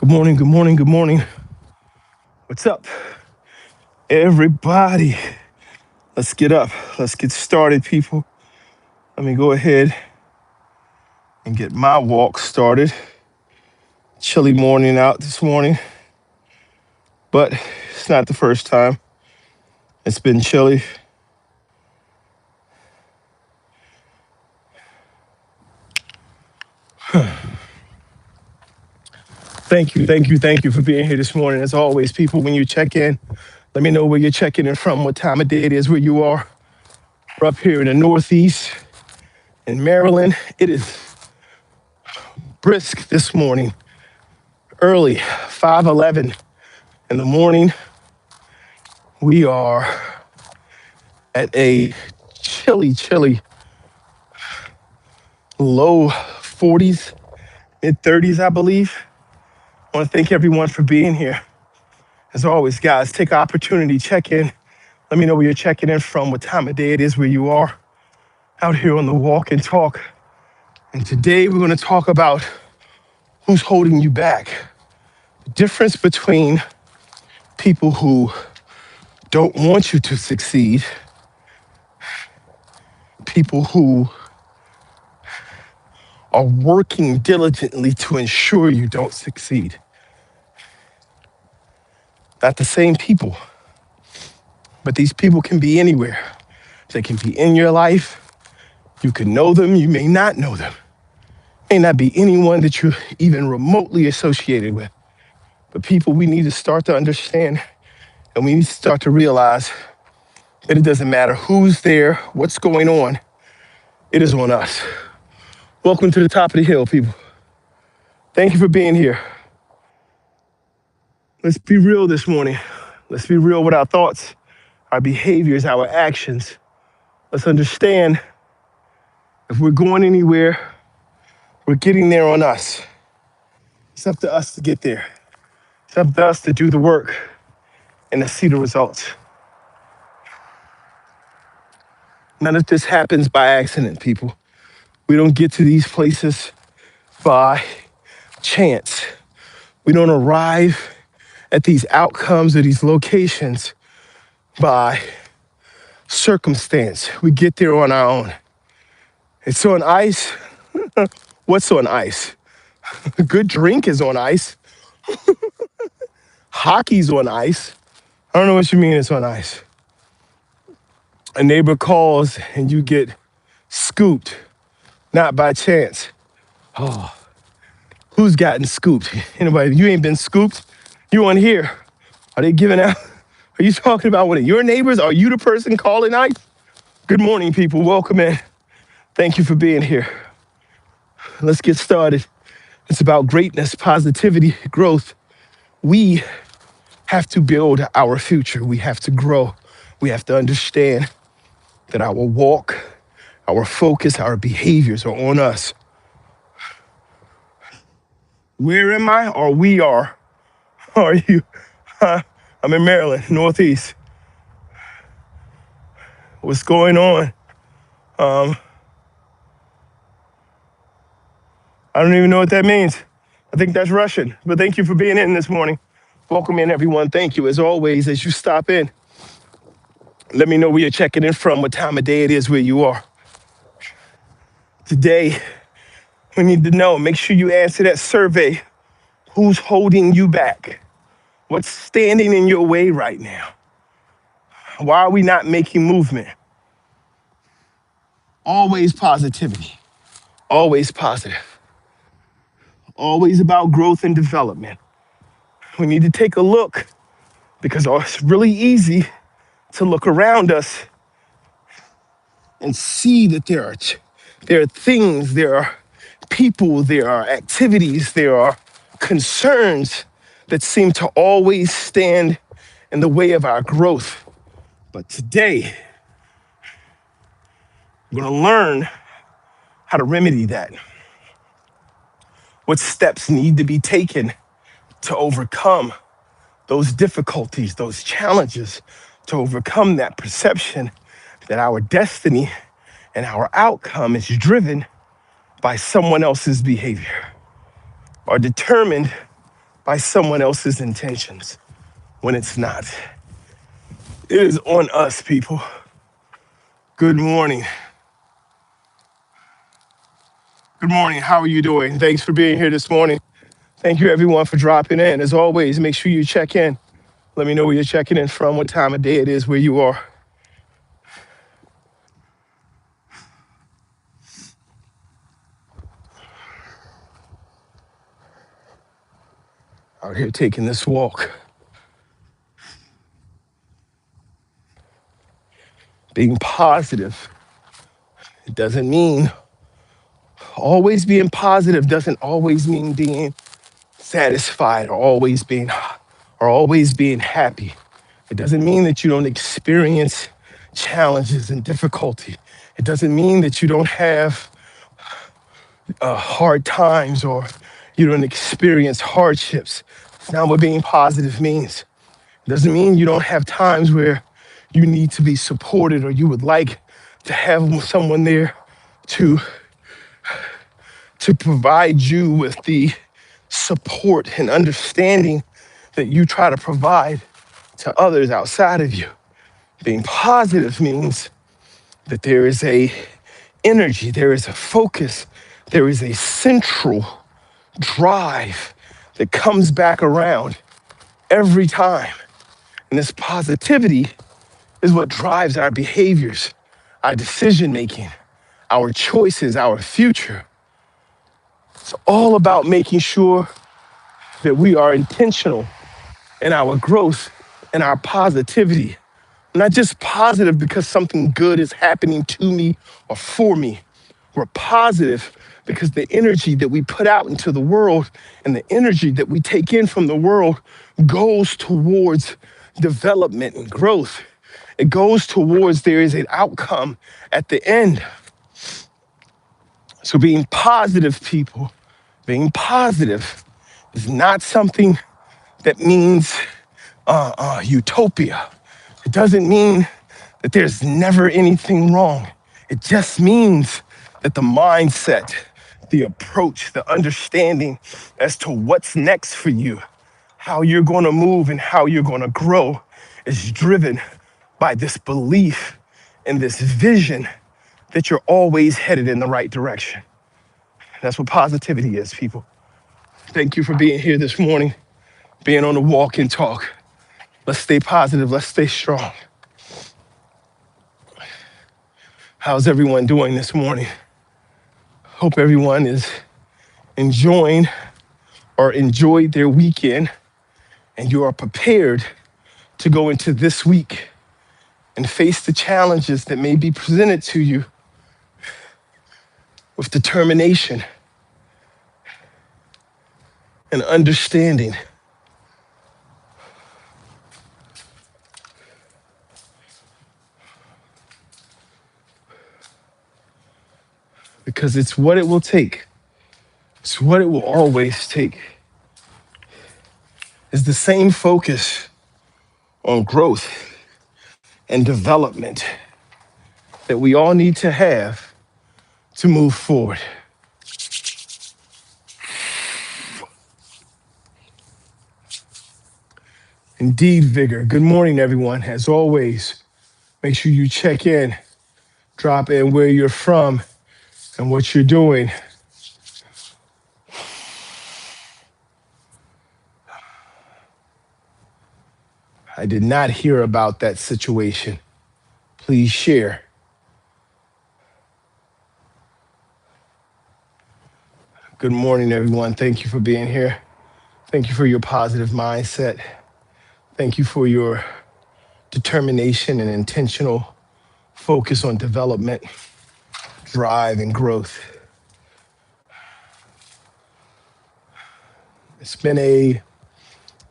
Good morning, good morning, good morning. What's up, everybody? Let's get up. Let's get started, people. Let me go ahead and get my walk started. Chilly morning out this morning, but it's not the first time. It's been chilly. Thank you for being here this morning. As always, people, when you check in, let me know where you're checking in from, what time of day it is where you are. We're up here in the Northeast in Maryland. It is brisk this morning, early, 5:11 in the morning. We are at a chilly, low 40s, mid 30s, I believe. I want to thank everyone for being here. As always, guys, take opportunity, check in. Let me know where you're checking in from, what time of day it is where you are out here on the walk and talk. And today we're going to talk about who's holding you back. The difference between people who don't want you to succeed, people who are working diligently to ensure you don't succeed. Not the same people, but these people can be anywhere. They can be in your life. You can know them, you may not know them. May not be anyone that you're even remotely associated with. But people, we need to start to understand, and we need to start to realize that it doesn't matter who's there, what's going on, it is on us. Welcome to the top of the hill, people. Thank you for being here. Let's be real this morning. Let's be real with our thoughts, our behaviors, our actions. Let's understand if we're going anywhere, we're getting there on us. It's up to us to get there. It's up to us to do the work and to see the results. None of this happens by accident, people. We don't get to these places by chance. We don't arrive at these outcomes or these locations by circumstance. We get there on our own. It's on ice. What's on ice? A good drink is on ice. Hockey's on ice. I don't know what you mean it's on ice. A neighbor calls and you get scooped, not by chance. Oh, who's gotten scooped? Anybody? You ain't been scooped? You on here? Are they giving out? Are you talking about one of your neighbors? Are you the person calling ice? Good morning, people. Welcome in. Thank you for being here. Let's get started. It's about greatness, positivity, growth. We have to build our future. We have to grow. We have to understand that our walk, our focus, our behaviors are on us. Where am I? Or we are? Are you? I'm in Maryland, Northeast. What's going on? I don't even know what that means. I think that's Russian, but thank you for being in this morning. Welcome in, everyone. Thank you. As always, as you stop in, let me know where you're checking in from, what time of day it is where you are. Today, we need to know, make sure you answer that survey. Who's holding you back? What's standing in your way right now? Why are we not making movement? Always positivity. Always positive. Always about growth and development. We need to take a look because it's really easy to look around us and see that there are things, there are people, there are activities, there are concerns that seem to always stand in the way of our growth. But today, we're going to learn how to remedy that. What steps need to be taken to overcome those difficulties, those challenges, to overcome that perception that our destiny and our outcome is driven by someone else's behavior, are determined by someone else's intentions when it's not. It is on us, people. Good morning. Good morning. How are you doing? Thanks for being here this morning. Thank you, everyone, for dropping in. As always, make sure you check in. Let me know where you're checking in from, what time of day it is, where you are. Out here taking this walk. Being positive. It doesn't mean always being positive doesn't always mean being satisfied or always being happy. It doesn't mean that you don't experience challenges and difficulty. It doesn't mean that you don't have hard times or you don't experience hardships. It's not what being positive means. It doesn't mean you don't have times where you need to be supported or you would like to have someone there to provide you with the support and understanding that you try to provide to others outside of you. Being positive means that there is a energy, there is a focus, there is a central drive that comes back around every time. And this positivity is what drives our behaviors, our decision making, our choices, our future. It's all about making sure that we are intentional in our growth and our positivity. Not just positive because something good is happening to me or for me. We're positive because the energy that we put out into the world and the energy that we take in from the world goes towards development and growth. It goes towards there is an outcome at the end. So being positive, people, being positive is not something that means utopia. It doesn't mean that there's never anything wrong. It just means that the mindset, the approach, the understanding as to what's next for you, how you're going to move and how you're going to grow is driven by this belief and this vision that you're always headed in the right direction. That's what positivity is, people. Thank you for being here this morning, being on the walk and talk. Let's stay positive. Let's stay strong. How's everyone doing this morning? Hope everyone is enjoying or enjoyed their weekend and you are prepared to go into this week and face the challenges that may be presented to you with determination and understanding. Because it's what it will take. It's what it will always take. It's the same focus on growth and development that we all need to have to move forward. Indeed, vigor. Good morning, everyone. As always, make sure you check in, drop in where you're from and what you're doing. I did not hear about that situation. Please share. Good morning, everyone. Thank you for being here. Thank you for your positive mindset. Thank you for your determination and intentional focus on development, drive, and growth. It's been a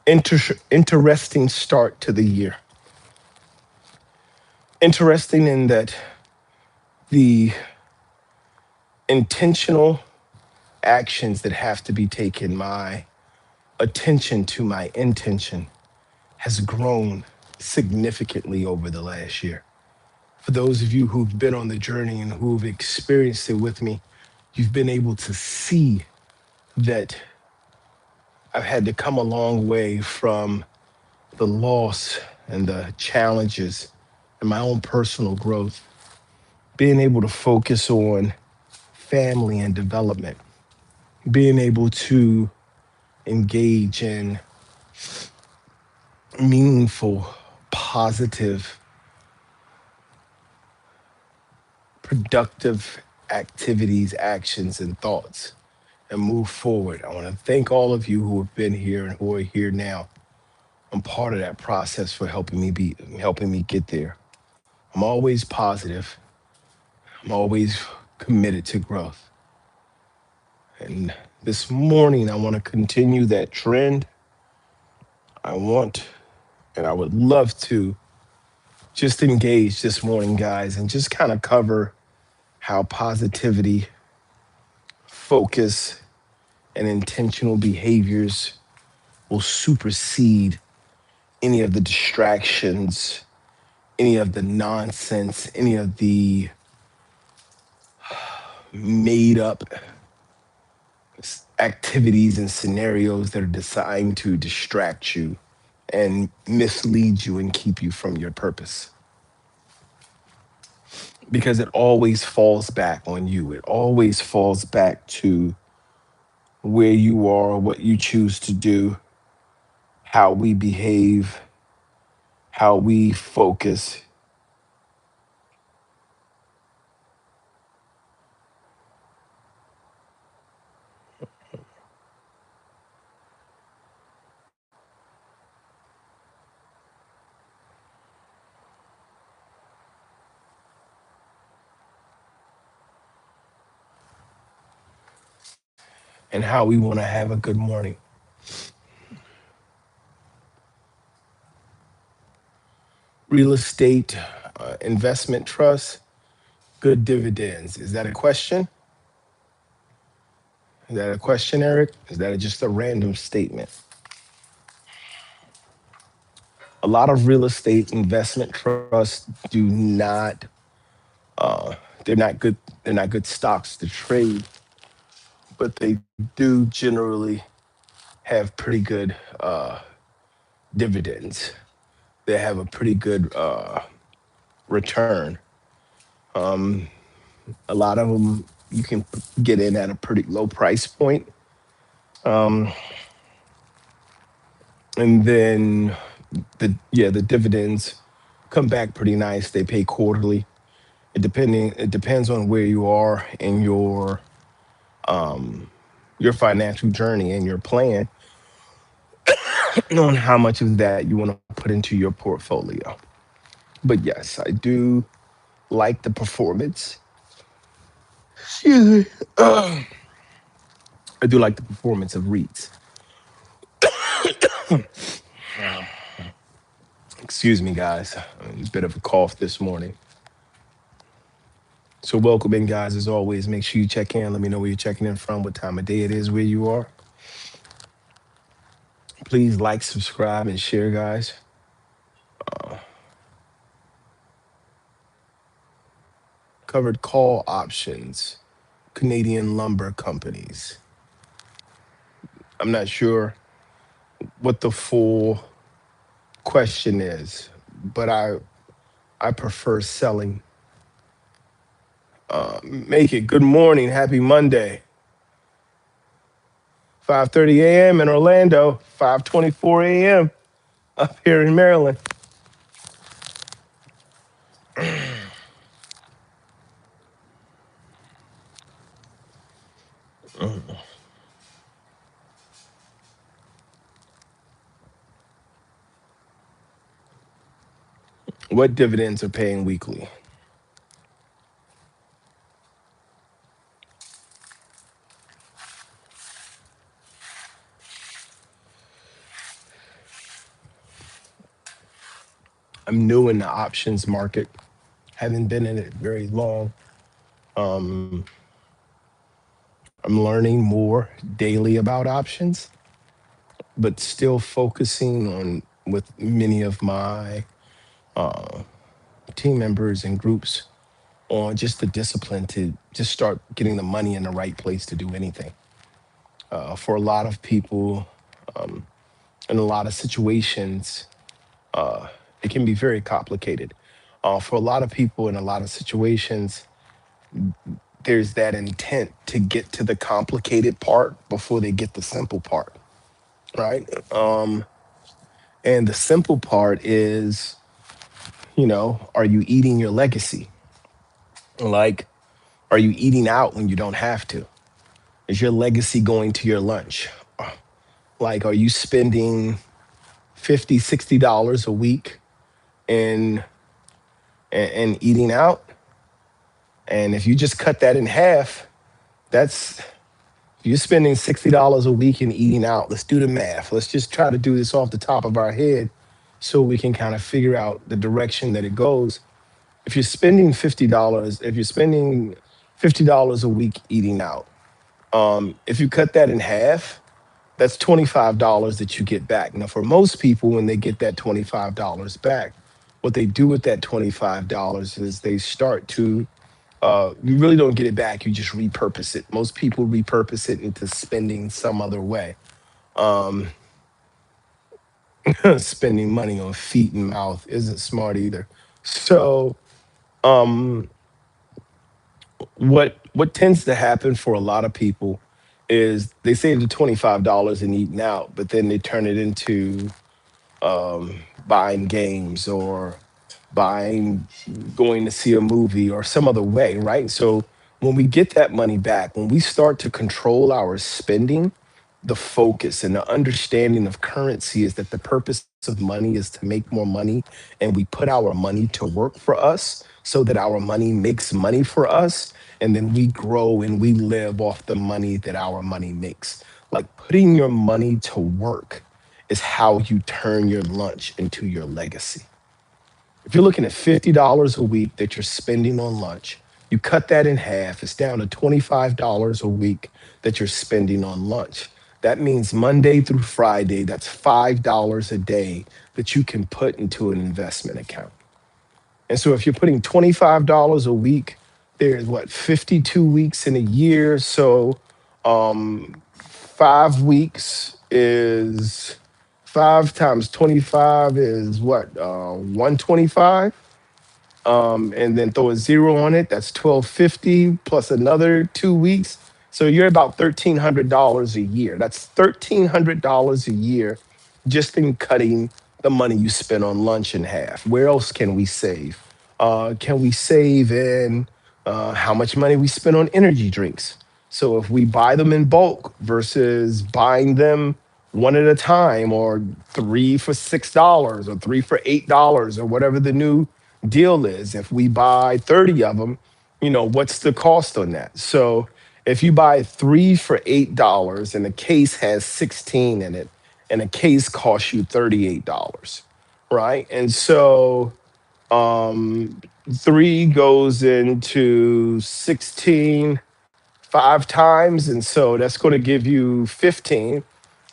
interesting start to the year. Interesting in that the intentional actions that have to be taken, my attention to my intention has grown significantly over the last year. For those of you who've been on the journey and who've experienced it with me, you've been able to see that I've had to come a long way from the loss and the challenges and my own personal growth, being able to focus on family and development, being able to engage in meaningful, positive, productive activities, actions, and thoughts, and move forward. I want to thank all of you who have been here and who are here now. I'm part of that process for helping me get there. I'm always positive. I'm always committed to growth. And this morning, I want to continue that trend. I want and I would love to just engage this morning, guys, and just kind of cover how positivity, focus, and intentional behaviors will supersede any of the distractions, any of the nonsense, any of the made up activities and scenarios that are designed to distract you and mislead you and keep you from your purpose. Because it always falls back on you. It always falls back to where you are, what you choose to do, how we behave, how we focus, and how we want to have a good morning. Real estate, investment trust, good dividends. Is that a question? Is that a question, Eric? Is that just a random statement? A lot of real estate investment trusts do not, uh, they're not good, they're not good stocks to trade, but they do generally have pretty good dividends. They have a pretty good return. A lot of them you can get in at a pretty low price point. And then the dividends come back pretty nice. They pay quarterly. It depends on where you are in your financial journey and your plan on how much of that you want to put into your portfolio. But yes, I do like the performance. Excuse me. I do like the performance of REITs. Excuse me, guys. A bit of a cough this morning. So welcome in, guys. As always, make sure you check in. Let me know where you're checking in from, what time of day it is, where you are. Please like, subscribe, and share, guys. Covered call options, Canadian lumber companies. I'm not sure what the full question is, but I prefer selling. Make it. Good morning. Happy Monday. 5:30 a.m. in Orlando. 5:24 a.m. up here in Maryland. What dividends are paying weekly? I'm new in the options market. Haven't been in it very long. Um, I'm learning more daily about options, but still focusing on with many of my team members and groups on just the discipline to just start getting the money in the right place to do anything. For a lot of people, In a lot of situations, it can be very complicated. For a lot of people in a lot of situations, there's that intent to get to the complicated part before they get the simple part, right? And the simple part is, are you eating your legacy? Like, are you eating out when you don't have to? Is your legacy going to your lunch? Like, are you spending 50, $60 a week in and eating out? And if you just cut that in half, that's if you're spending $60 a week in eating out. Let's do the math. Let's just try to do this off the top of our head so we can kind of figure out the direction that it goes. If you're spending $50, if you're spending $50 a week eating out, if you cut that in half, that's $25 that you get back. Now, for most people, when they get that $25 back, what they do with that $25 is they start to, you really don't get it back, you just repurpose it. Most people repurpose it into spending some other way. Spending money on feet and mouth isn't smart either. So, what tends to happen for a lot of people is they save the $25 in eating out, but then they turn it into buying games or buying, going to see a movie or some other way, right? So when we get that money back, when we start to control our spending, the focus and the understanding of currency is that the purpose of money is to make more money, and we put our money to work for us so that our money makes money for us, and then we grow and we live off the money that our money makes. Like, putting your money to work is how you turn your lunch into your legacy. If you're looking at $50 a week that you're spending on lunch, you cut that in half, it's down to $25 a week that you're spending on lunch. That means Monday through Friday, that's $5 a day that you can put into an investment account. And so if you're putting $25 a week, there's what, 52 weeks in a year. So 5 weeks is 5 times 25 is what, 125? And then throw a zero on it. That's 1250 plus another 2 weeks. So you're about $1,300 a year. That's $1,300 a year just in cutting the money you spend on lunch in half. Where else can we save? Can we save in how much money we spend on energy drinks? So if we buy them in bulk versus buying them one at a time, or three for $6 or three for $8 or whatever the new deal is. If we buy 30 of them, what's the cost on that? So if you buy three for $8 and the case has 16 in it, and a case costs you $38, right? And so three goes into 16 5 times. And so that's going to give you 15.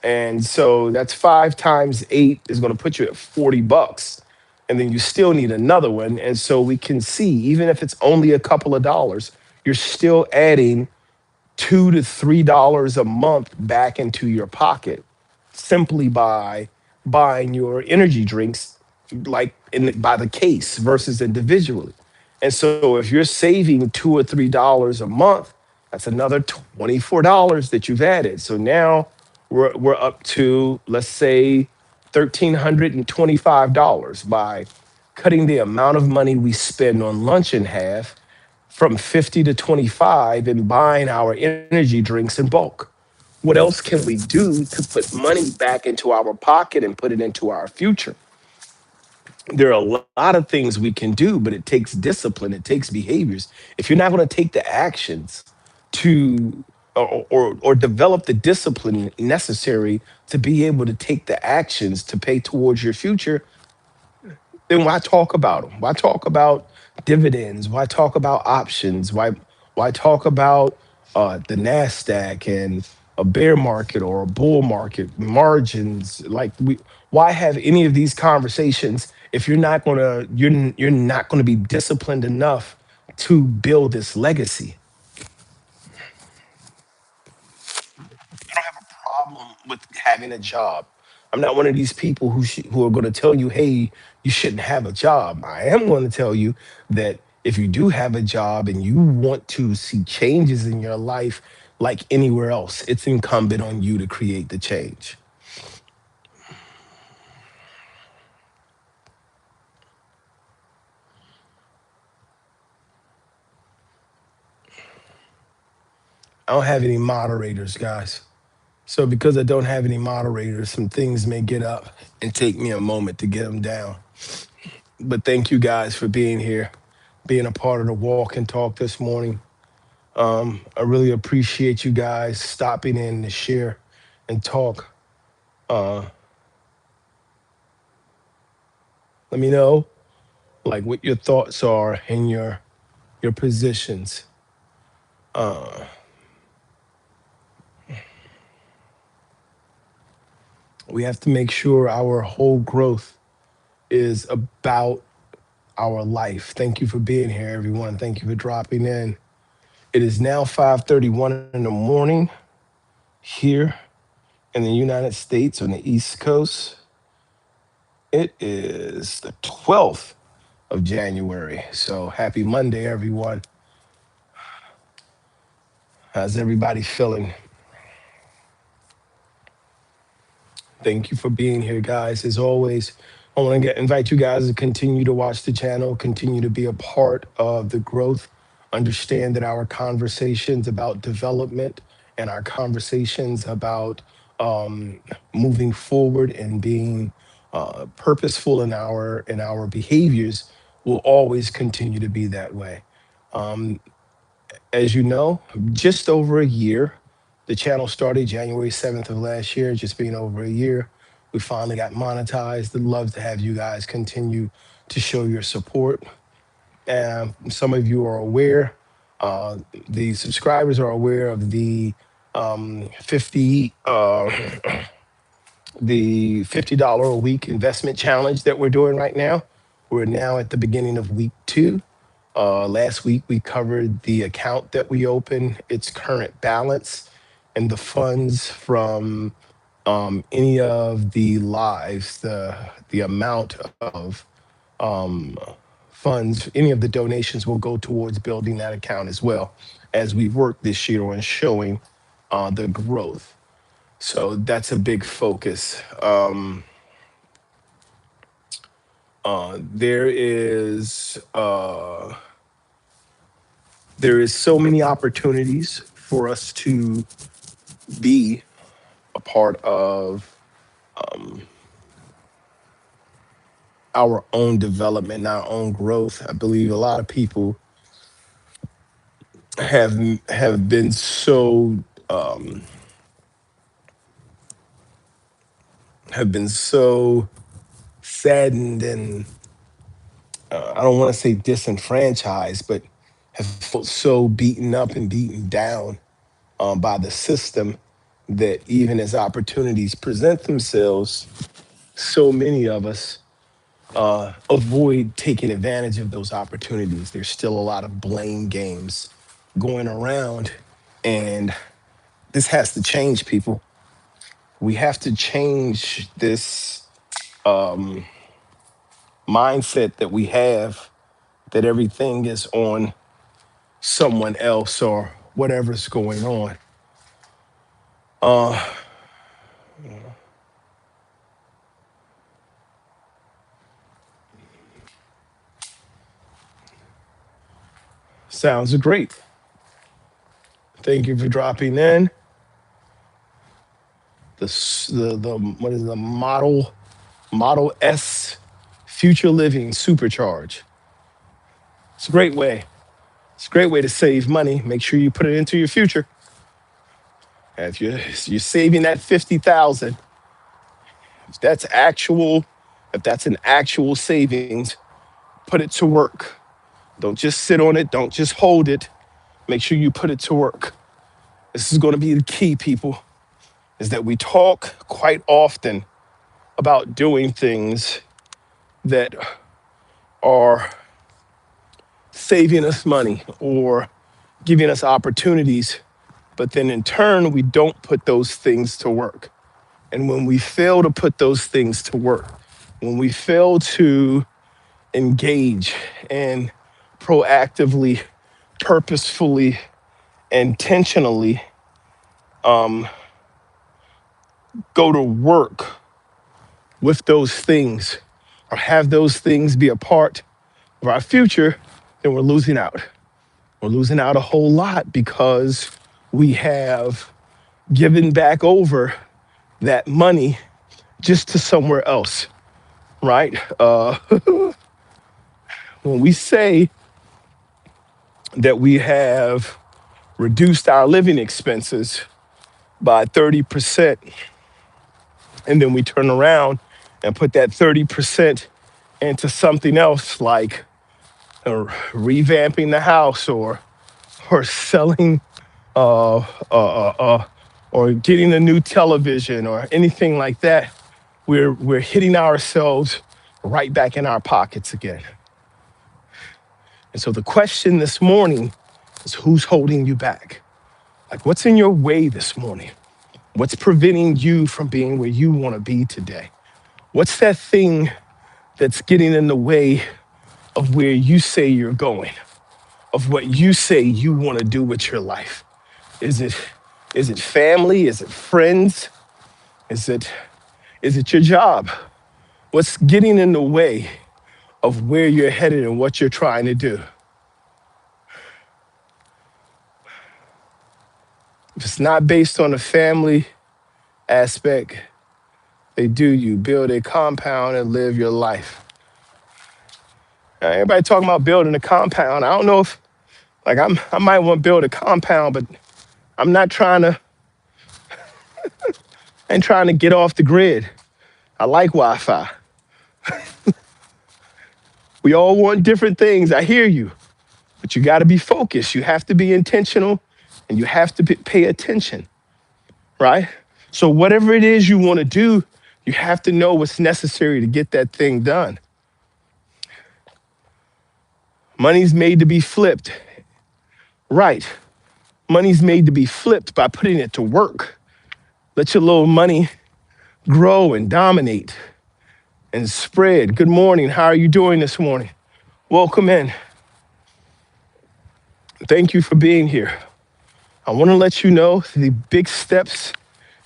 And so that's 5 times 8 is going to put you at $40. And then you still need another one. And so we can see, even if it's only a couple of dollars, you're still adding $2 to $3 a month back into your pocket simply by buying your energy drinks like by the case versus individually. And so if you're saving $2 or $3 a month, that's another $24 that you've added. So now we're up to, let's say, $1,325 by cutting the amount of money we spend on lunch in half from 50 to 25 and buying our energy drinks in bulk. What else can we do to put money back into our pocket and put it into our future? There are a lot of things we can do, but it takes discipline, it takes behaviors. If you're not going to take the actions to or develop the discipline necessary to be able to take the actions to pay towards your future, then why talk about them? Why talk about dividends? Why talk about options? Why talk about the Nasdaq and a bear market or a bull market margins? Why have any of these conversations if you're not gonna be disciplined enough to build this legacy? with having a job. I'm not one of these people who are going to tell you, hey, you shouldn't have a job. I am going to tell you that if you do have a job and you want to see changes in your life, like anywhere else, it's incumbent on you to create the change. I don't have any moderators, guys. So because I don't have any moderators, some things may get up and take me a moment to get them down. But thank you guys for being here, being a part of the walk and talk this morning. I really appreciate you guys stopping in to share and talk. Uh, Let me know like what your thoughts are and your positions. Uh, we have to make sure our whole growth is about our life. Thank you for being here, everyone. Thank you for dropping in. It is now 5:31 in the morning here in the United States on the East Coast. It is the 12th of January. So happy Monday, everyone. How's everybody feeling? Thank you for being here, guys. As always, I want to invite you guys to continue to watch the channel, continue to be a part of the growth. Understand that our conversations about development and our conversations about um, moving forward and being purposeful in our behaviors will always continue to be that way. Um, as you know, just over a year. The channel started January 7th of last year, just being over a year. We finally got monetized. I'd love to have you guys continue to show your support. Some of you are aware, uh, the subscribers are aware of the 50 the $50 a week investment challenge that we're doing right now. We're now at the beginning of week 2. Last week, we covered the account that we opened, its current balance, and the funds from any of the lives, the amount of um, funds, any of the donations will go towards building that account as well as we work this year on showing the growth. So that's a big focus. There is so many opportunities for us to be a part of our own development, our own growth. I believe a lot of people have have been so um, have been so saddened and I don't want to say disenfranchised, but have felt so beaten up and beaten down by the system that even as opportunities present themselves, so many of us avoid taking advantage of those opportunities. There's still a lot of blame games going around, and this has to change, people. We have to change this mindset that we have that everything is on someone else or whatever's going on. Uh, Sounds great. Thank you for dropping in. The what is the Model S Future Living Supercharge. It's a great way. It's a great way to save money. Make sure you put it into your future. If you're saving that 50,000, if that's actual, if that's an actual savings, put it to work. Don't just sit on it. Don't just hold it. Make sure you put it to work. This is going to be the key, people, is that we talk quite often about doing things that are saving us money or giving us opportunities, but then in turn, we don't put those things to work. And when we fail to put those things to work, when we fail to engage and proactively, purposefully, intentionally go to work with those things or have those things be a part of our future, then we're losing out. We're losing out a whole lot because we have given back over that money just to somewhere else, right? When we say that we have reduced our living expenses by 30%, and then we turn around and put that 30% into something else like revamping the house or selling or getting a new television or anything like that, we're hitting ourselves right back in our pockets again. And so the question this morning is, who's holding you back? Like, what's in your way this morning? What's preventing you from being where you want to be today? What's that thing that's getting in the way of where you say you're going, of what you say you want to do with your life? Is it family? Is it friends? Is it your job? What's getting in the way of where you're headed and what you're trying to do? If it's not based on a family aspect, they do you. Build a compound and live your life. Now, everybody talking about building a compound. I don't know if, like, I might want to build a compound, but I'm not trying to, ain't trying to get off the grid. I like Wi-Fi. We all want different things. I hear you. But you got to be focused. You have to be intentional and you have to pay attention, right? So whatever it is you want to do, you have to know what's necessary to get that thing done. Money's made to be flipped. Right. Money's made to be flipped by putting it to work. Let your little money grow and dominate and spread. Good morning. How are you doing this morning? Welcome in. Thank you for being here. I want to let you know the big steps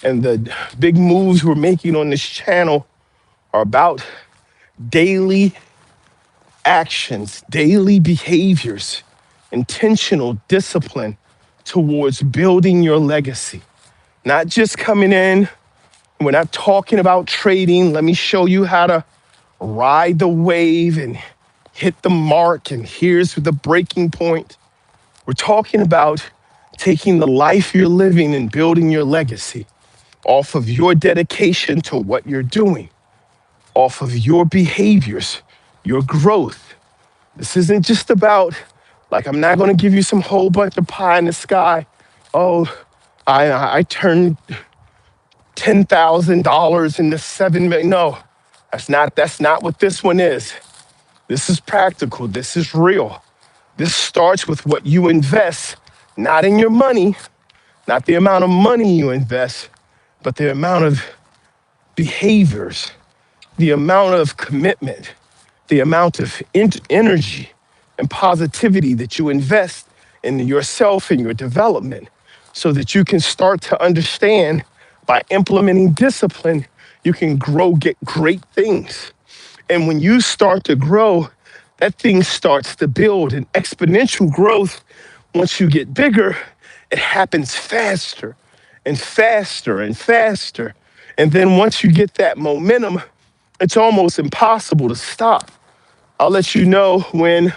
and the big moves we're making on this channel are about daily actions, daily behaviors, intentional discipline towards building your legacy. Not just coming in. We're not talking about trading. Let me show you how to ride the wave and hit the mark, and here's the breaking point. We're talking about taking the life you're living and building your legacy off of your dedication to what you're doing, off of your behaviors, your growth. This isn't just about, like, I'm not going to give you some whole bunch of pie in the sky. Oh, I turned $10,000 into $7 million. No, that's not what this one is. This is practical. This is real. This starts with what you invest, not in your money, not the amount of money you invest, but the amount of behaviors, the amount of commitment, the amount of energy and positivity that you invest in yourself and your development, so that you can start to understand, by implementing discipline, you can get great things. And when you start to grow, that thing starts to build an exponential growth. Once you get bigger, it happens faster and faster and faster. And then once you get that momentum, it's almost impossible to stop. I'll let you know when,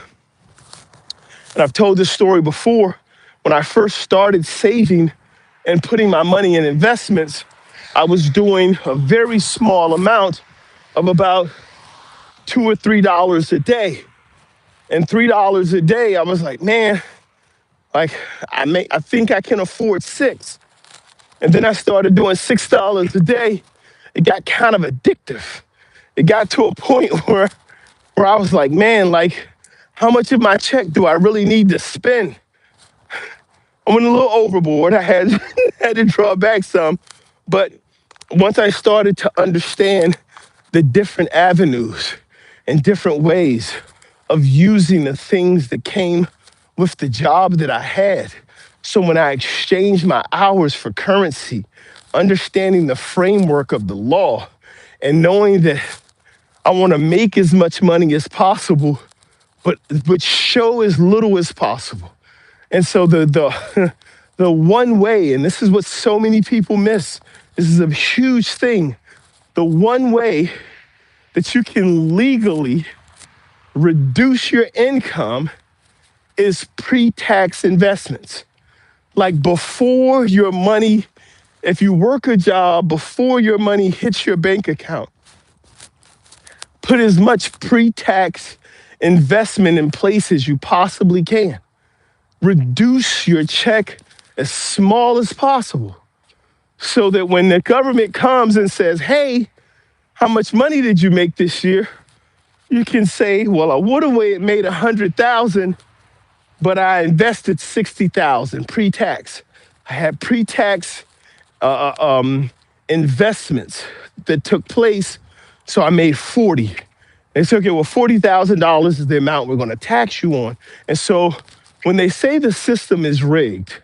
and I've told this story before, when I first started saving and putting my money in investments, I was doing a very small amount of about $2 or $3 a day. And $3 a day, I was like, man, like I think I can afford $6. And then I started doing $6 a day. It got kind of addictive. It got to a point where I was like, man, like, how much of my check do I really need to spend? I went a little overboard. I had to draw back some, but once I started to understand the different avenues and different ways of using the things that came with the job that I had. So when I exchanged my hours for currency, understanding the framework of the law and knowing that I want to make as much money as possible, but show as little as possible. And so the the one way, and this is what so many people miss, this is a huge thing. The one way that you can legally reduce your income is pre-tax investments. Like before your money, if you work a job, before your money hits your bank account, put as much pre-tax investment in place as you possibly can. Reduce your check as small as possible so that when the government comes and says, hey, how much money did you make this year? You can say, well, I would have made 100,000, but I invested 60,000 pre-tax. I had pre-tax investments that took place, so I made 40. They said, okay, well, $40,000 is the amount we're going to tax you on. And so when they say the system is rigged,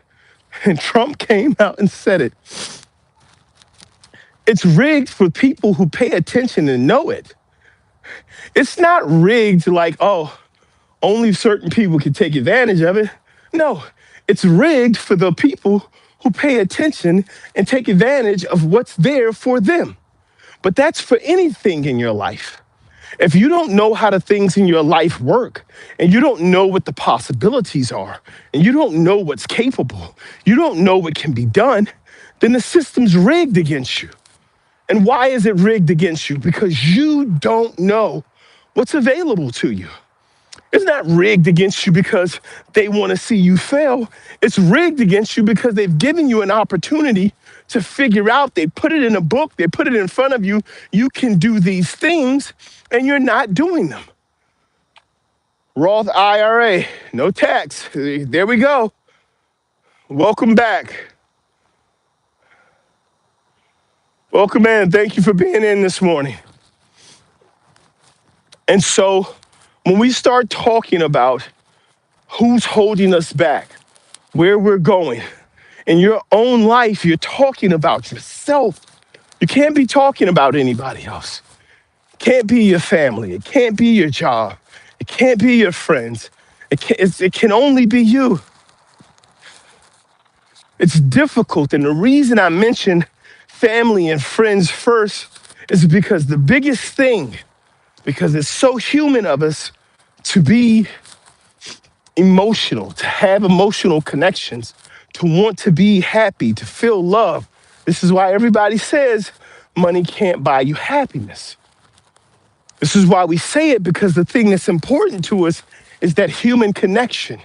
and Trump came out and said it, it's rigged for people who pay attention and know it. It's not rigged like, oh, only certain people can take advantage of it. No, it's rigged for the people who pay attention and take advantage of what's there for them. But that's for anything in your life. If you don't know how the things in your life work, and you don't know what the possibilities are, and you don't know what's capable, you don't know what can be done, then the system's rigged against you. And why is it rigged against you? Because you don't know what's available to you. It's not rigged against you because they want to see you fail. It's rigged against you because they've given you an opportunity to figure out. They put it in a book. They put it in front of you. You can do these things, and you're not doing them. Roth IRA, no tax. There we go. Welcome back. Welcome in. Thank you for being in this morning. And so when we start talking about who's holding us back, where we're going, in your own life, you're talking about yourself. You can't be talking about anybody else. It can't be your family. It can't be your job. It can't be your friends. It can only be you. It's difficult. And the reason I mention family and friends first is because the biggest thing, because it's so human of us to be emotional, to have emotional connections, to want to be happy, to feel love. This is why everybody says money can't buy you happiness. This is why we say it, because the thing that's important to us is that human connection,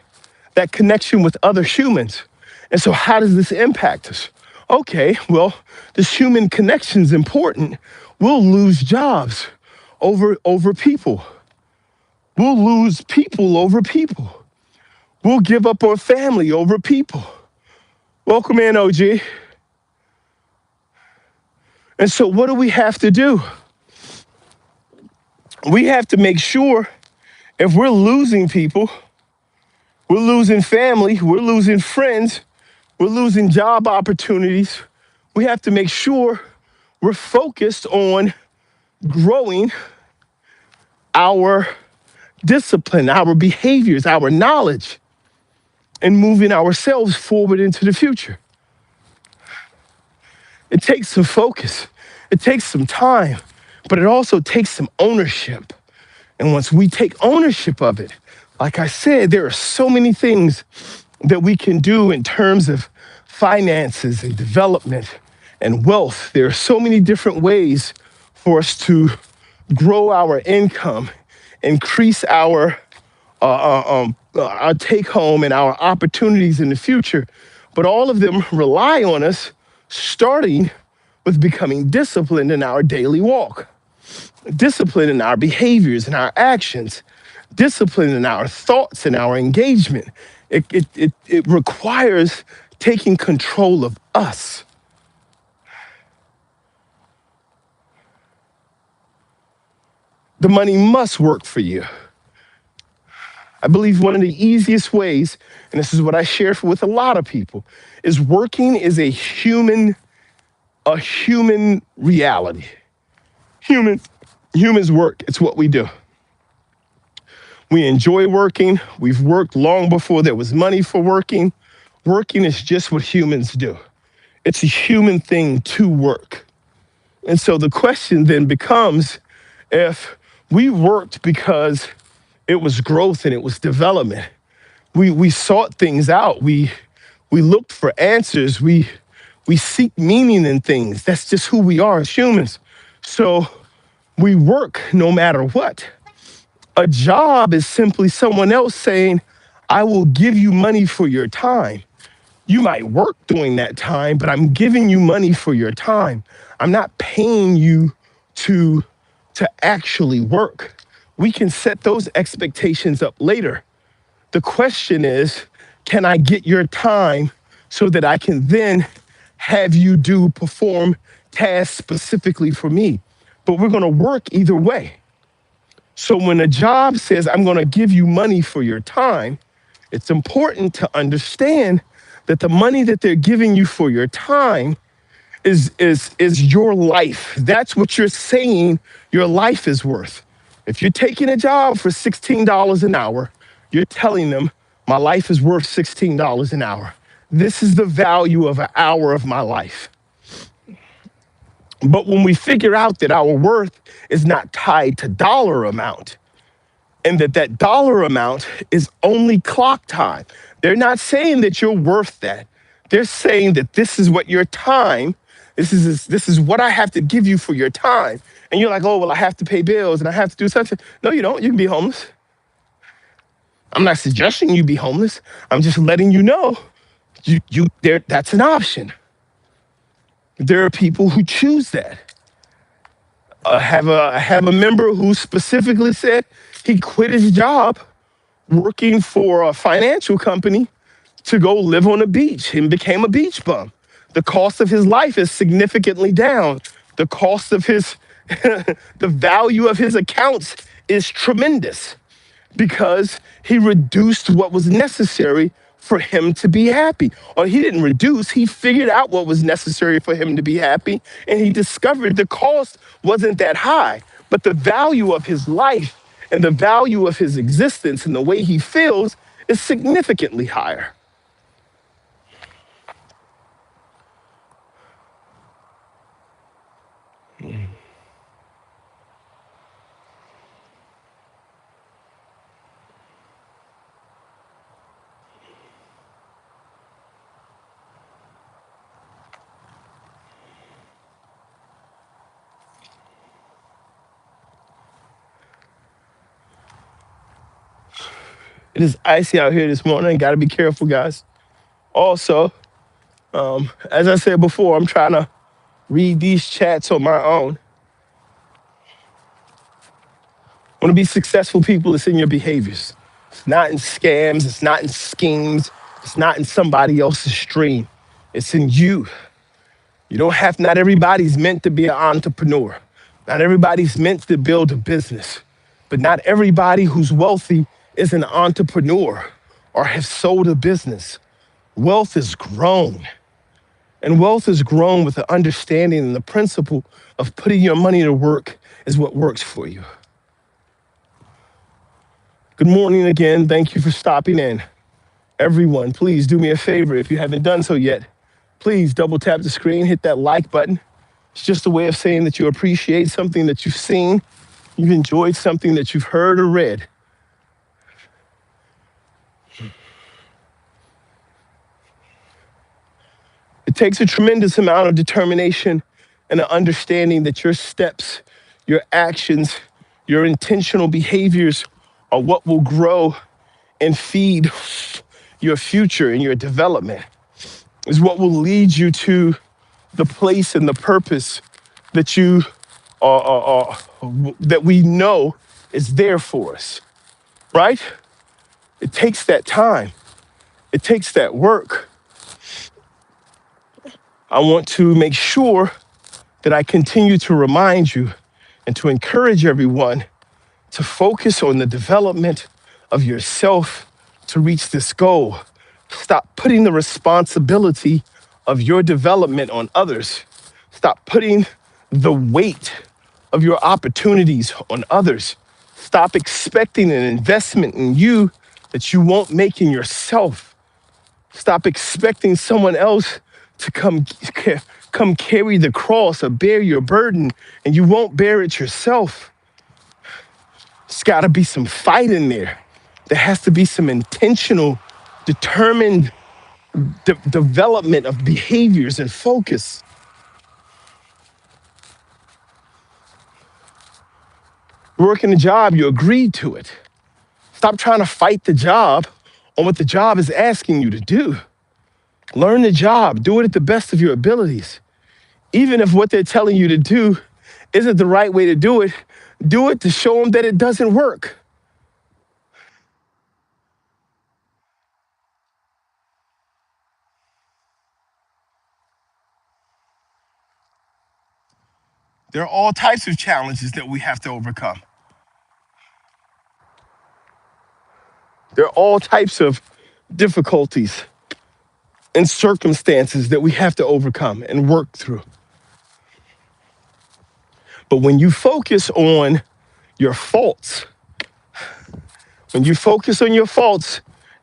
that connection with other humans. And so how does this impact us? Okay, well, this human connection is important. We'll lose jobs over people. We'll lose people over people. We'll give up on family over people. Welcome in, OG. And so what do we have to do? We have to make sure if we're losing people, we're losing family, we're losing friends, we're losing job opportunities, we have to make sure we're focused on growing our discipline, our behaviors, our knowledge, and moving ourselves forward into the future. It takes some focus. It takes some time, but it also takes some ownership. And once we take ownership of it, like I said, there are so many things that we can do in terms of finances and development and wealth. There are so many different ways for us to grow our income, increase our take home and our opportunities in the future. But all of them rely on us starting with becoming disciplined in our daily walk, disciplined in our behaviors and our actions, disciplined in our thoughts and our engagement. It requires taking control of us. the money must work for you. I believe one of the easiest ways, and this is what I share with a lot of people, is working is a human reality. Humans work. It's what we do. We enjoy working. We've worked long before there was money for working. Working is just what humans do. It's a human thing to work. And so the question then becomes, if we worked because it was growth and it was development, we sought things out, we looked for answers, we seek meaning in things. That's just who we are as humans. So we work no matter what. A job is simply someone else saying, I will give you money for your time. You might work during that time, but I'm giving you money for your time. I'm not paying you to actually work. We can set those expectations up later. The question is, can I get your time so that I can then have you perform tasks specifically for me? But we're gonna work either way. So when a job says, I'm gonna give you money for your time, it's important to understand that the money that they're giving you for your time is your life. That's what you're saying your life is worth. If you're taking a job for $16 an hour, you're telling them, my life is worth $16 an hour. This is the value of an hour of my life. But when we figure out that our worth is not tied to dollar amount, and that dollar amount is only clock time, they're not saying that you're worth that. They're saying that this is what your time, this is what I have to give you for your time. And you're like, oh, well, I have to pay bills and I have to do something. No, you don't. You can be homeless. I'm not suggesting you be homeless. I'm just letting you know that's an option. There are people who choose that. I have a member who specifically said he quit his job working for a financial company to go live on a beach and became a beach bum. The cost of his life is significantly down. The cost of the value of his accounts is tremendous because he reduced what was necessary for him to be happy. Or he didn't reduce, he figured out what was necessary for him to be happy, and he discovered the cost wasn't that high, but the value of his life and the value of his existence and the way he feels is significantly higher. It is icy out here this morning. Got to be careful, guys. Also, as I said before, I'm trying to read these chats on my own. Want to be successful people, it's in your behaviors. It's not in scams, it's not in schemes, it's not in somebody else's stream. It's in you. Not everybody's meant to be an entrepreneur. Not everybody's meant to build a business. But not everybody who's wealthy is an entrepreneur or has sold a business. Wealth is grown. And wealth is grown with the understanding and the principle of putting your money to work is what works for you. Good morning again. Thank you for stopping in. Everyone, please do me a favor. If you haven't done so yet, please double tap the screen, hit that like button. It's just a way of saying that you appreciate something that you've seen, you've enjoyed something that you've heard or read. It takes a tremendous amount of determination and an understanding that your steps, your actions, your intentional behaviors are what will grow and feed your future and your development, is what will lead you to the place and the purpose that that we know is there for us, right? It takes that time. It takes that work. I want to make sure that I continue to remind you and to encourage everyone to focus on the development of yourself to reach this goal. Stop putting the responsibility of your development on others. Stop putting the weight of your opportunities on others. Stop expecting an investment in you that you won't make in yourself. Stop expecting someone else to come carry the cross or bear your burden, and you won't bear it yourself. There's got to be some fight in there. There has to be some intentional, determined development of behaviors and focus. You're working a job, you agreed to it. Stop trying to fight the job on what the job is asking you to do. Learn the job, do it at the best of your abilities. Even if what they're telling you to do isn't the right way to do it to show them that it doesn't work. There are all types of challenges that we have to overcome. There are all types of difficulties and circumstances that we have to overcome and work through. But when you focus on your faults,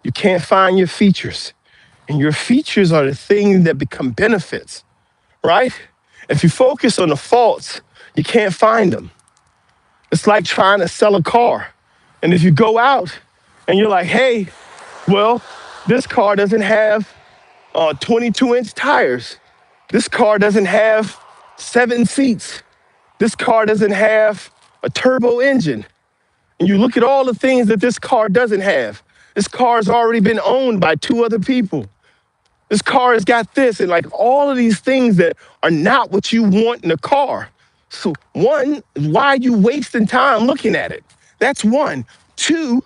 you can't find your features. And your features are the things that become benefits, right? If you focus on the faults, you can't find them. It's like trying to sell a car. And if you go out and you're like, hey, well, this car doesn't have 22-inch tires. This car doesn't have 7 seats. This car doesn't have a turbo engine. And you look at all the things that this car doesn't have. This car's already been owned by 2 other people. This car has got this, and like all of these things that are not what you want in a car. So one, why are you wasting time looking at it? That's one. 2,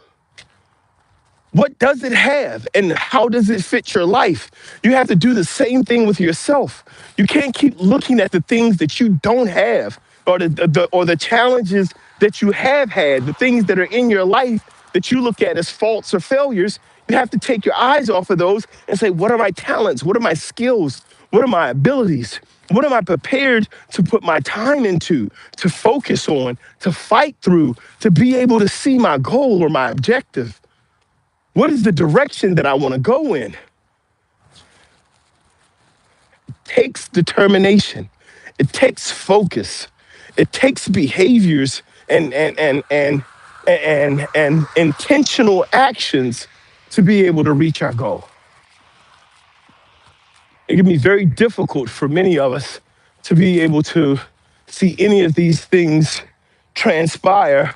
what does it have and how does it fit your life? You have to do the same thing with yourself. You can't keep looking at the things that you don't have or the challenges that you have had, the things that are in your life that you look at as faults or failures. You have to take your eyes off of those and say, what are my talents? What are my skills? What are my abilities? What am I prepared to put my time into, to focus on, to fight through, to be able to see my goal or my objective? What is the direction that I want to go in? It takes determination. It takes focus. It takes behaviors and intentional actions to be able to reach our goal. It can be very difficult for many of us to be able to see any of these things transpire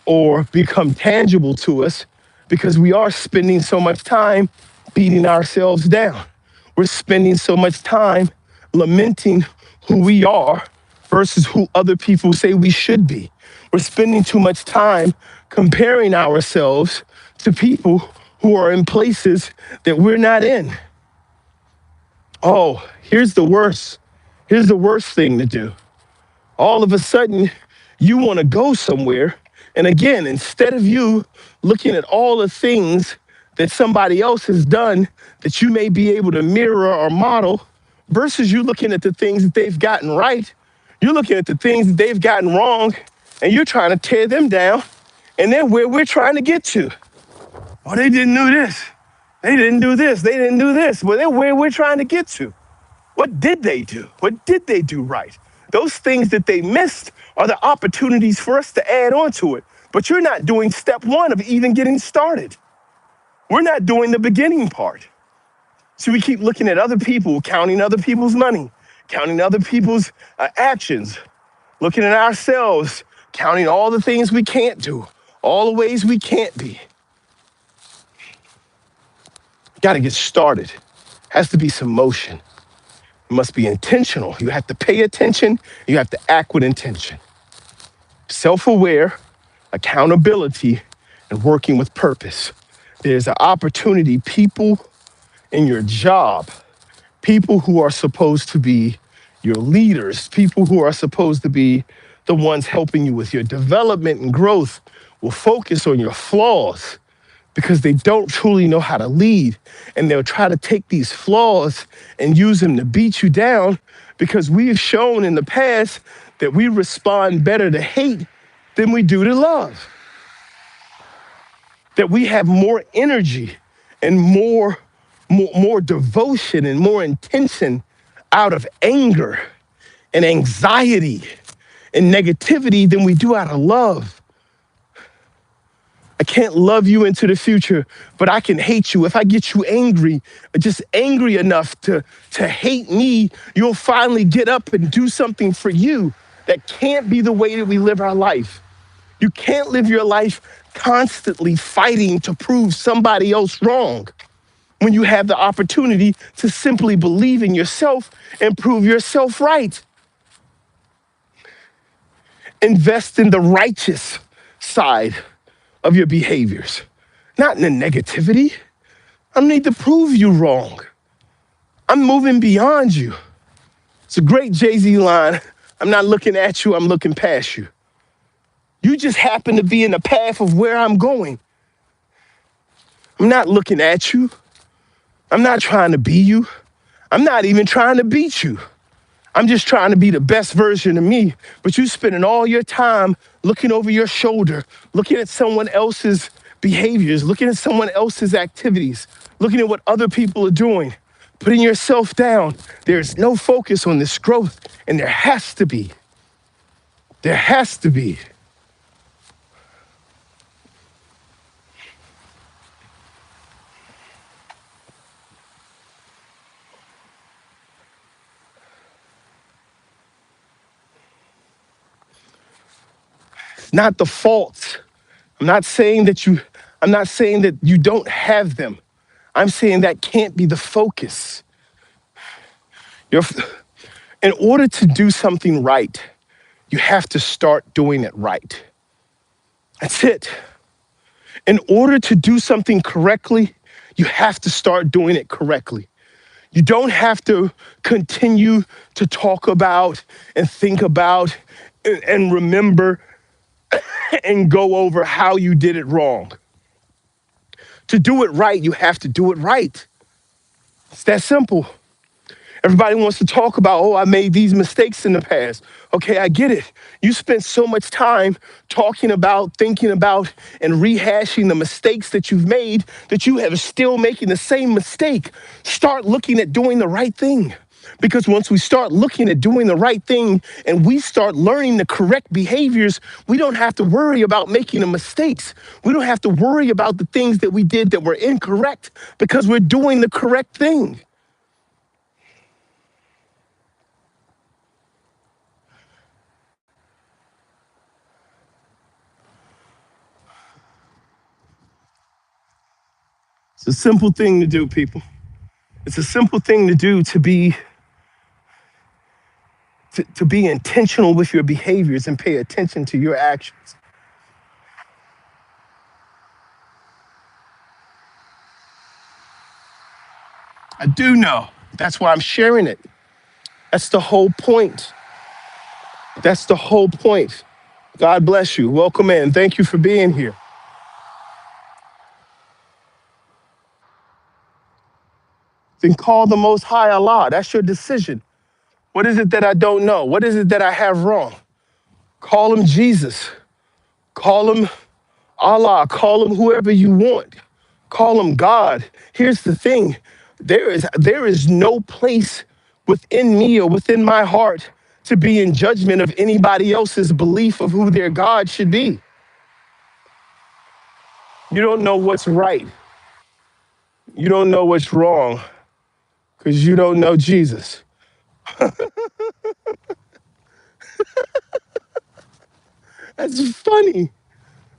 or become tangible to us because we are spending so much time beating ourselves down. We're spending so much time lamenting who we are versus who other people say we should be. We're spending too much time comparing ourselves to people who are in places that we're not in. Oh, here's the worst. Here's the worst thing to do. All of a sudden, you want to go somewhere. And again, instead of you looking at all the things that somebody else has done that you may be able to mirror or model versus you looking at the things that they've gotten right, you're looking at the things that they've gotten wrong and you're trying to tear them down. And then where we're trying to get to. Oh, they didn't do this. They didn't do this. They didn't do this. Well, they're where we're trying to get to. What did they do? What did they do right? Those things that they missed are the opportunities for us to add on to it. But you're not doing step 1 of even getting started. We're not doing the beginning part. So we keep looking at other people, counting other people's money, counting other people's actions, looking at ourselves, counting all the things we can't do, all the ways we can't be. Got to get started. Has to be some motion. It must be intentional. You have to pay attention. You have to act with intention. Self-aware, accountability, and working with purpose. There's an opportunity. People in your job, people who are supposed to be your leaders, people who are supposed to be the ones helping you with your development and growth will focus on your flaws because they don't truly know how to lead. And they'll try to take these flaws and use them to beat you down because we have shown in the past that we respond better to hate than we do to love. That we have more energy and more devotion and more intention out of anger and anxiety and negativity than we do out of love. I can't love you into the future, but I can hate you. If I get you angry, just angry enough to hate me, you'll finally get up and do something for you. That can't be the way that we live our life. You can't live your life constantly fighting to prove somebody else wrong when you have the opportunity to simply believe in yourself and prove yourself right. Invest in the righteous side of your behaviors, not in the negativity. I don't need to prove you wrong. I'm moving beyond you. It's a great Jay-Z line. I'm not looking at you, I'm looking past you. You just happen to be in the path of where I'm going. I'm not looking at you. I'm not trying to be you. I'm not even trying to beat you. I'm just trying to be the best version of me. But you spending all your time looking over your shoulder, looking at someone else's behaviors, looking at someone else's activities, looking at what other people are doing, putting yourself down. There's no focus on this growth, and there has to be. There has to be. Not the faults. I'm not saying that you don't have them. I'm saying that can't be the focus. In order to do something right, you have to start doing it right. That's it. In order to do something correctly, you have to start doing it correctly. You don't have to continue to talk about and think about and remember and go over how you did it wrong. To do it right, you have to do it right. It's that simple. Everybody wants to talk about, oh, I made these mistakes in the past. Okay, I get it. You spent so much time talking about, thinking about, and rehashing the mistakes that you've made that you are still making the same mistake. Start looking at doing the right thing. Because once we start looking at doing the right thing and we start learning the correct behaviors, we don't have to worry about making the mistakes. We don't have to worry about the things that we did that were incorrect because we're doing the correct thing. It's a simple thing to do, people. It's a simple thing to do to be intentional with your behaviors and pay attention to your actions. I do know. That's why I'm sharing it. That's the whole point. That's the whole point. God bless you. Welcome in. Thank you for being here. Then call the Most High Allah. That's your decision. What is it that I don't know? What is it that I have wrong? Call him Jesus. Call him Allah. Call him whoever you want. Call him God. Here's the thing. There is no place within me or within my heart to be in judgment of anybody else's belief of who their God should be. You don't know what's right. You don't know what's wrong because you don't know Jesus. That's funny.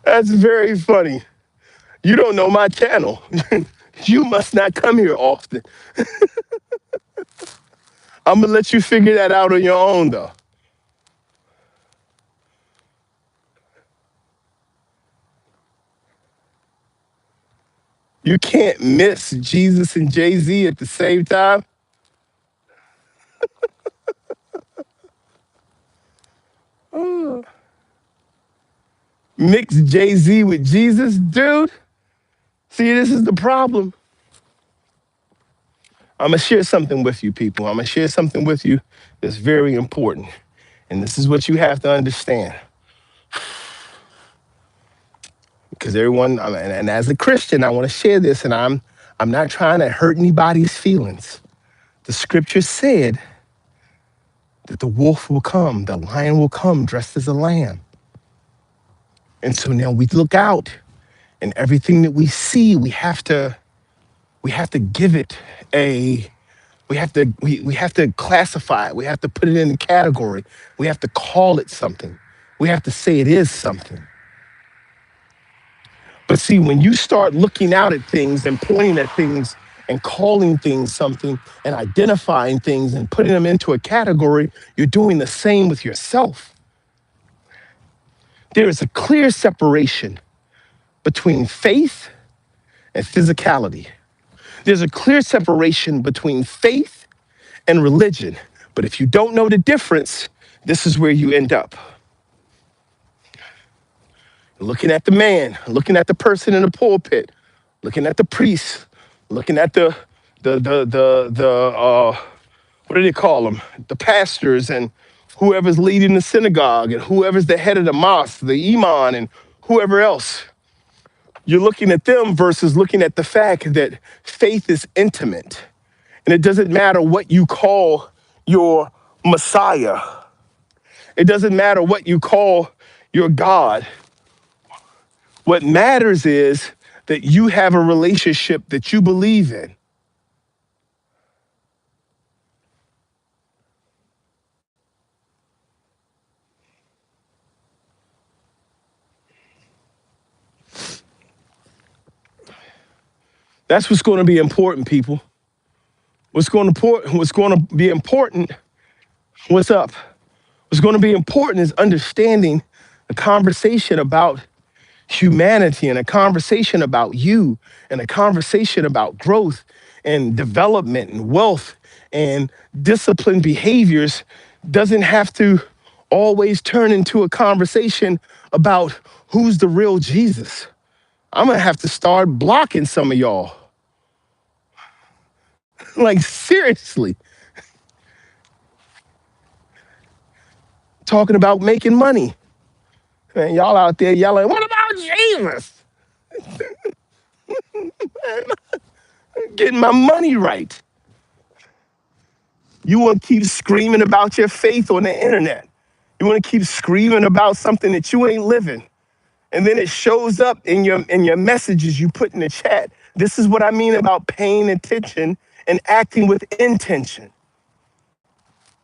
That's very funny. You don't know my channel. You must not come here often. I'm going to let you figure that out on your own, though. You can't miss Jesus and Jay-Z at the same time. Mix Jay-Z with Jesus, dude. See, this is the problem. I'm going to share something with you, people. I'm going to share something with you that's very important. And this is what you have to understand. Because everyone, and as a Christian, I want to share this, and I'm not trying to hurt anybody's feelings. The scripture said that the wolf will come, the lion will come dressed as a lamb. And so now we look out, and everything that we see, we have to give it a, we have to classify it. We have to put it in a category. We have to call it something. We have to say it is something. But see, when you start looking out at things and pointing at things and calling things something and identifying things and putting them into a category, you're doing the same with yourself. There is a clear separation between faith and physicality. There's a clear separation between faith and religion. But if you don't know the difference, this is where you end up. Looking at the man, looking at the person in the pulpit, looking at the priest, looking at the what do they call them? The pastors and whoever's leading the synagogue and whoever's the head of the mosque, the imam and whoever else. You're looking at them versus looking at the fact that faith is intimate. And it doesn't matter what you call your Messiah. It doesn't matter what you call your God. What matters is that you have a relationship that you believe in. That's what's going to be important, people. What's going to be important, what's up? What's going to be important is understanding a conversation about humanity and a conversation about you and a conversation about growth and development and wealth and disciplined behaviors doesn't have to always turn into a conversation about who's the real Jesus. I'm going to have to start blocking some of y'all. Like, seriously. Talking about making money. And y'all out there yelling, what about Jesus? Getting my money right. You want to keep screaming about your faith on the internet. You want to keep screaming about something that you ain't living. And then it shows up in your messages you put in the chat. This is what I mean about paying attention and acting with intention.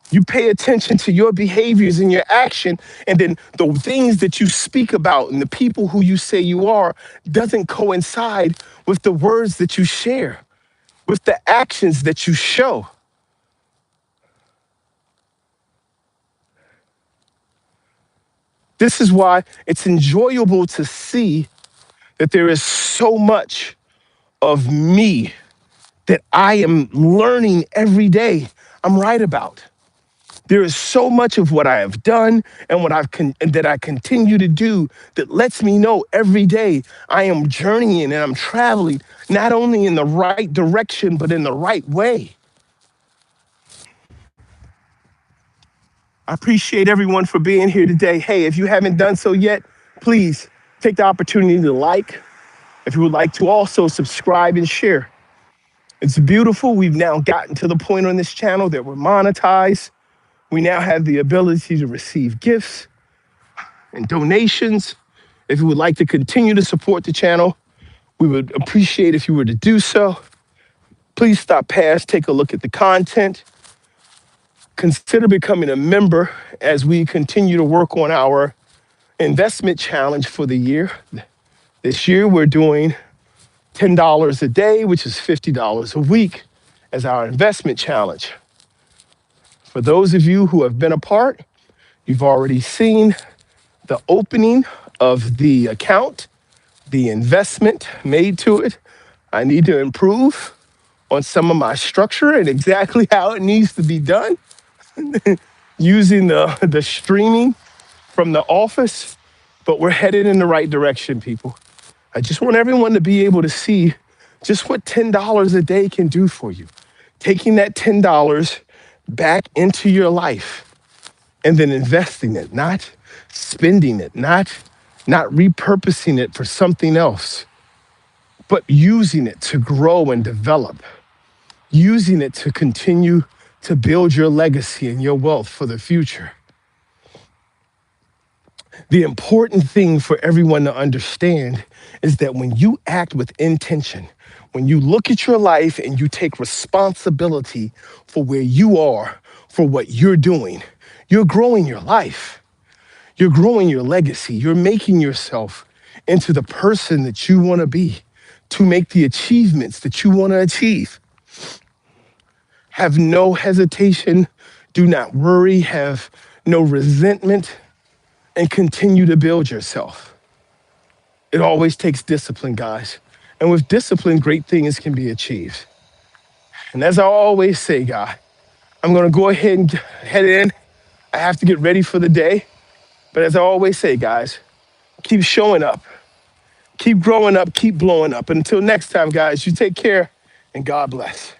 You pay attention to your behaviors and your action, and then the things that you speak about and the people who you say you are doesn't coincide with the words that you share, with the actions that you show. This is why it's enjoyable to see that there is so much of me that I am learning every day I'm right about. There is so much of what I have done and that I continue to do that lets me know every day I am journeying and I'm traveling not only in the right direction, but in the right way. I appreciate everyone for being here today. Hey, if you haven't done so yet, please take the opportunity to like. If you would like to also subscribe and share. It's beautiful. We've now gotten to the point on this channel that we're monetized. We now have the ability to receive gifts and donations. If you would like to continue to support the channel, we would appreciate if you were to do so. Please stop past, take a look at the content. Consider becoming a member as we continue to work on our investment challenge for the year. This year, we're doing $10 a day, which is $50 a week, as our investment challenge. For those of you who have been a part, you've already seen the opening of the account, the investment made to it. I need to improve on some of my structure and exactly how it needs to be done using the streaming from the office But we're headed in the right direction, people. I just want everyone to be able to see just what $10 a day can do for you. Taking that $10 back into your life and then investing it, not spending it, not repurposing it for something else, but using it to grow and develop, using it to continue to build your legacy and your wealth for the future. The important thing for everyone to understand is that when you act with intention, when you look at your life and you take responsibility for where you are, for what you're doing, you're growing your life. You're growing your legacy. You're making yourself into the person that you want to be, to make the achievements that you want to achieve. Have no hesitation. Do not worry. Have no resentment. And continue to build yourself. It always takes discipline, guys. And with discipline, great things can be achieved. And as I always say, guy, I'm going to go ahead and head in. I have to get ready for the day. But as I always say, guys, keep showing up, keep growing up, keep blowing up. And until next time, guys, you take care and God bless.